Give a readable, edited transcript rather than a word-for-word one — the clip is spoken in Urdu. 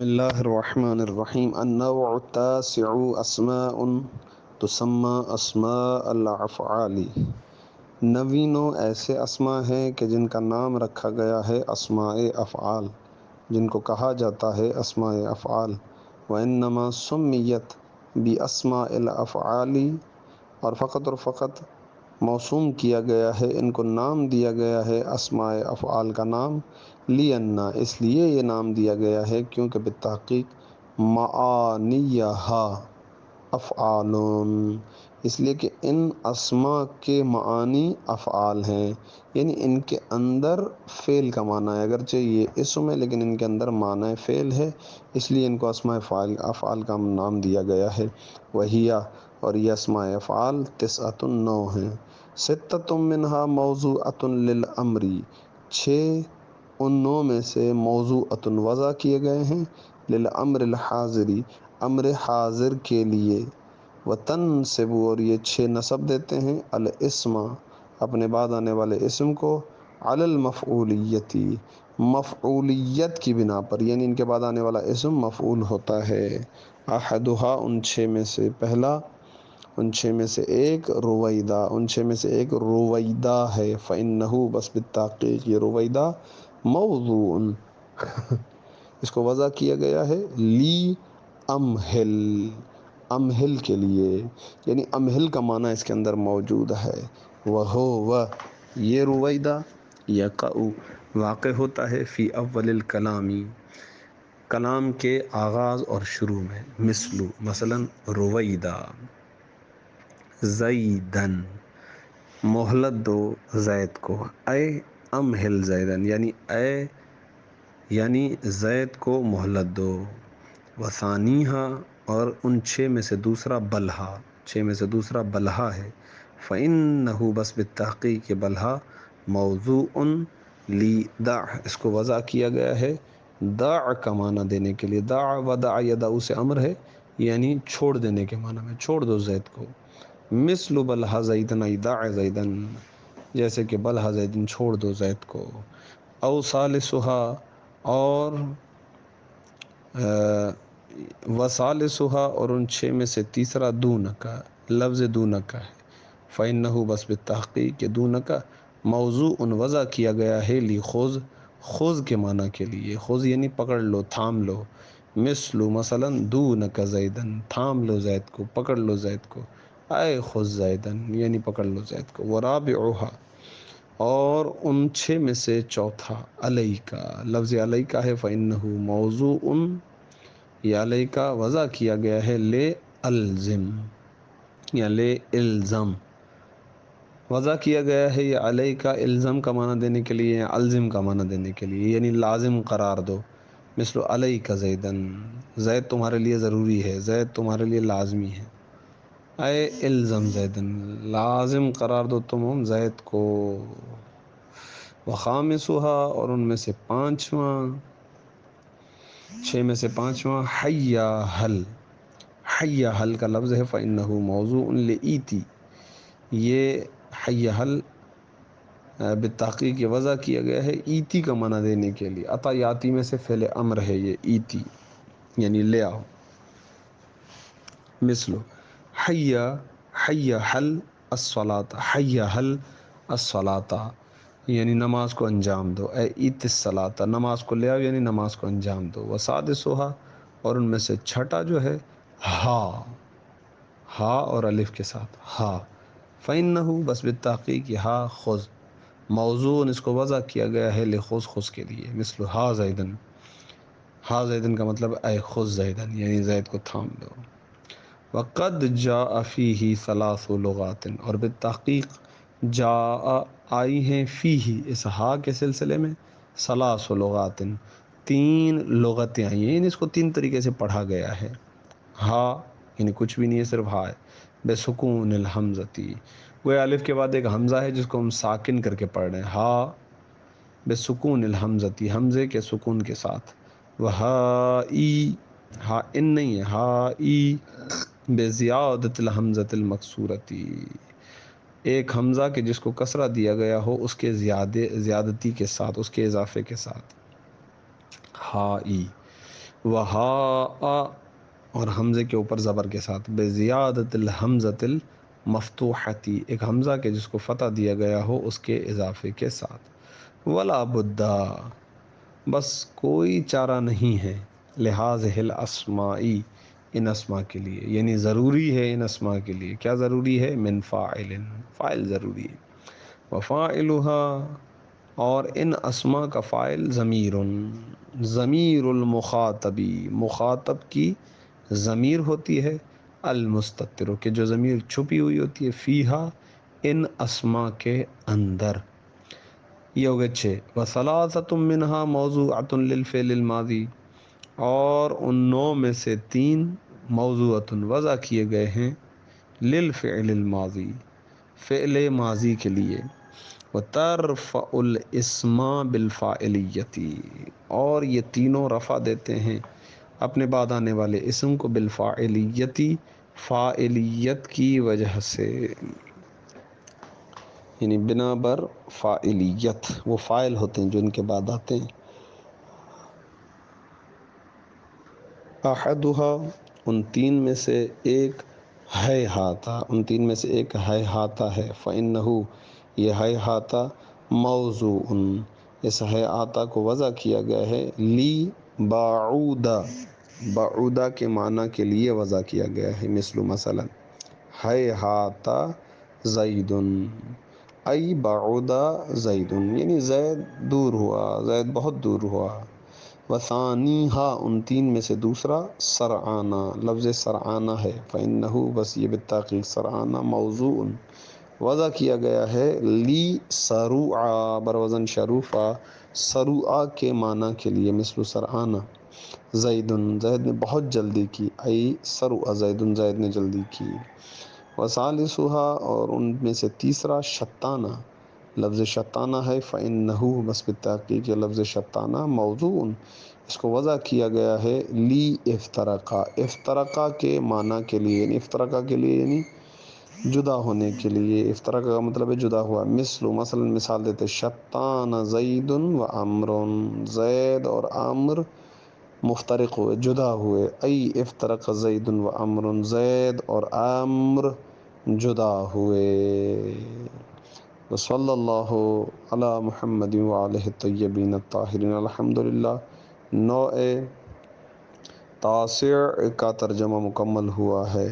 بسم اللہ الرحمن الرحیم النوع التاسع اسماء تسمى اسماء الافعال۔ نویں نوع ایسے اسماء ہیں کہ جن کا نام رکھا گیا ہے اسماء افعال، جن کو کہا جاتا ہے اسماء افعال۔ وانما سمیت باسماء الافعال، اور فقط موسوم کیا گیا ہے، ان کو نام دیا گیا ہے اسماء افعال کا نام، لینا اس لیے یہ نام دیا گیا ہے کیونکہ بالتحقیق معانیہا افعالون، اس لیے کہ ان اسماء کے معانی افعال ہیں، یعنی ان کے اندر فعل کا معنی ہے، اگرچہ یہ اسم ہے لیکن ان کے اندر معنی فعل ہے، اس لیے ان کو اسماء افعال کا نام دیا گیا ہے۔ وہیہ، اور یہ اسماء افعال تسعۃ نو ہیں، ستۃ منہا موضوعۃ للامر، چھ ان نو میں سے موضوعۃ وضع کیے گئے ہیں، للامر الحاضری امر حاضر کے لیے، وتنصب، اور یہ چھ نصب دیتے ہیں، الاسم اپنے بعد آنے والے اسم کو، علی المفعولیتی مفعولیت کی بنا پر، یعنی ان کے بعد آنے والا اسم مفعول ہوتا ہے۔ احدھا، ان چھ میں سے پہلا، ان چھ میں سے ایک رویدہ، ان چھ میں سے ایک رویدہ ہے، فإنہ، بس بالتحقیق یہ رویدہ موضوع اس کو وضع کیا گیا ہے، لی امہل، امہل کے لیے، یعنی امہل کا معنی اس کے اندر موجود ہے۔ وہ یہ رویدہ یقع واقع ہوتا ہے فی اول الکلامی، کلام کے آغاز اور شروع میں، مثلا رویدہ زیدن، مہلت دو زید کو، اے امہل زیدن، یعنی زید کو مہلت دو۔ وثانیہا، اور ان چھ میں سے دوسرا بلہا، چھ میں سے دوسرا بلہا ہے، فإنہ، بس بالتحقیق یہ بلہا موضوع لی دع، اس کو وضع کیا گیا ہے دع کا معنی دینے کے لیے، دع ودع یدع سے امر ہے، یعنی چھوڑ دینے کے معنی میں، چھوڑ دو زید کو۔ مثل بلہا زیدن ای دع زیدن، جیسے کہ بلہا زیدن، چھوڑ دو زید کو۔ او ثالثھا، اور وثالثھا، اور ان چھ میں سے تیسرا دونکا، لفظ دونکا ہے، فإنہ، بس بالتحقیق دونکا موضوع وضع کیا گیا ہے لی خذ، خذ کے معنی کے لیے، خذ یعنی پکڑ لو، تھام لو، مثلا دونک زیدن، تھام لو زید کو، پکڑ لو زید کو، اے خذ زیدن، یعنی پکڑ لو زید کو۔ ورابعھا، اور ان چھ میں سے چوتھا علیکا، لفظ علیکا ہے، فإنہ موضوع، یہ علیکا وضع کیا گیا ہے لے الزم، یا لے الزم، وضع کیا گیا ہے یہ علیکا الزم کا معنی دینے کے لیے، یا الزم کا معنی دینے کے لیے، یعنی لازم قرار دو۔ مثل علیک زیدن، زید تمہارے لیے ضروری ہے، زید تمہارے لیے لازمی ہے، اے الزم زیدن، لازم قرار دو تم زید کو۔ وخامسھا، اور ان میں سے پانچواں، چھ میں سے پانچواں حی حل، حی حل کا لفظ ہے، فإنہ موضوع لإیتی، یہ حی حل بالتحقیق یہ وضع کیا گیا ہے ایتی کا معنی دینے کے لیے، عطا یاتی میں سے فعل امر ہے یہ ایتی، یعنی لے آؤ۔ مثل حی، حی حل الصلاۃ، حی حل الصلاۃ، یعنی نماز کو انجام دو، اے ایت الصلاۃ، نماز کو لے آؤ، یعنی نماز کو انجام دو۔ وسادسھا، اور ان میں سے چھٹا جو ہے ہا، ہا اور الف کے ساتھ ہا، فإنہ، بس بالتحقیق یہ ہا خذ موضوع، اس کو وضع کیا گیا ہے لخذ، خذ کے لیے، مثل ہا زیدن، ہا زیدن کا مطلب اے خذ زیدن، یعنی زید کو تھام لو۔ وقد جاء فیہ ثلاث لغات، اور بالتحقیق جاء آئی ہیں فیہ، اس ہا کے سلسلے میں، ثلاث لغات، تین لغتیں آئی ہیں، یعنی اس کو تین طریقے سے پڑھا گیا ہے۔ ہا یعنی کچھ بھی نہیں ہے، صرف ہا ہے، بے سکون الحمزتی، گویا الف کے بعد ایک حمزہ ہے جس کو ہم ساکن کر کے پڑھ رہے ہیں، ہا بے سکون الحمزتی، حمزے کے سکون کے ساتھ۔ وہائی، ہا ان نہیں ہے، ہائی بے زیادت الحمزۃ المکسورتی، ایک حمزہ کہ جس کو کسرہ دیا گیا ہو اس کے زیادتی کے ساتھ، اس کے اضافے کے ساتھ، ہائی۔ وہا اور حمزے کے اوپر زبر کے ساتھ، بزیادت الحمزۃ المفتوحتی، ایک حمزہ کے جس کو فتح دیا گیا ہو اس کے اضافے کے ساتھ، ولا بدا بس کوئی چارہ نہیں ہے، لحاظ الاسمائی ان اسماء کے لیے، یعنی ضروری ہے ان اسماء کے لیے، کیا ضروری ہے؟ من فاعل، فاعل ضروری ہے، وفاعلها اور ان اسماء کا فاعل ضمیر، ضمیر المخاطبی، مخاطب کی ضمیر ہوتی ہے، المستتر کہ جو ضمیر چھپی ہوئی ہوتی ہے، فیہا ان اسماء کے اندر، یہ ہو گئے 6، وثلاثۃ منہا موضوعۃ للفعل الماضی اور ان 9 میں سے 3 موضوعۃ وضع کیے گئے ہیں للفعل الماضی، فعل ماضی کے لیے، وترفع الاسم بالفاعلیتی اور یہ تینوں رفع دیتے ہیں اپنے بعد آنے والے اسم کو بالفاعلیتی، فاعلیت کی وجہ سے، یعنی بنا بر فاعلیت، وہ فاعل ہوتے ہیں جو ان کے بعد آتے ہیں۔ احدها ان 3 میں سے ایک ہے ہاتھا، ان 3 میں سے ایک ہے ہاتھا ہے، فإنه یہ ہے ہاتھا موضوع، اس ہے آتا کو وضع کیا گیا ہے، لی باعودہ، باعودہ کے معنی کے لیے وضع کیا گیا ہے، مثلا ہے ہاتھا زید، ای بعودہ زید یعنی زید دور ہوا، زید بہت دور ہوا، وثانیہا ان 3 میں سے دوسرا سرعانہ، لفظ سرعانہ ہے، فإنہ بس یہ بالتحقیق سرعانہ موضوع وضع کیا گیا ہے، لی سروعہ بروزن شروفہ، سروعہ کے معنی کے لیے، مثل سرعانہ، زید زید نے بہت جلدی کی، ای سروع زید زید نے جلدی کی، وثالثھا اور ان میں سے تیسرا شتانہ، لفظ شتانہ ہے، فإنہ بس بالتحقیق یہ لفظ شتانہ موضوع اس کو وضع کیا گیا ہے، لی افترقہ، افترقہ کے معنی کے لیے، یعنی افترقہ کے لیے یعنی جدا ہونے کے لیے، افترقہ کا مطلب ہے جدا ہوا، مثلا مثال دیتے شتان زید و عمر، زید اور عمر مفترق ہوئے، جدا ہوئے، ای افترق زید و عمر، زید اور عمر جدا ہوئے۔ وصلی اللہ علی محمد وآلہ الطیبین الطاہرین۔ الحمدللہ نوع تاسع کا ترجمہ مکمل ہوا ہے۔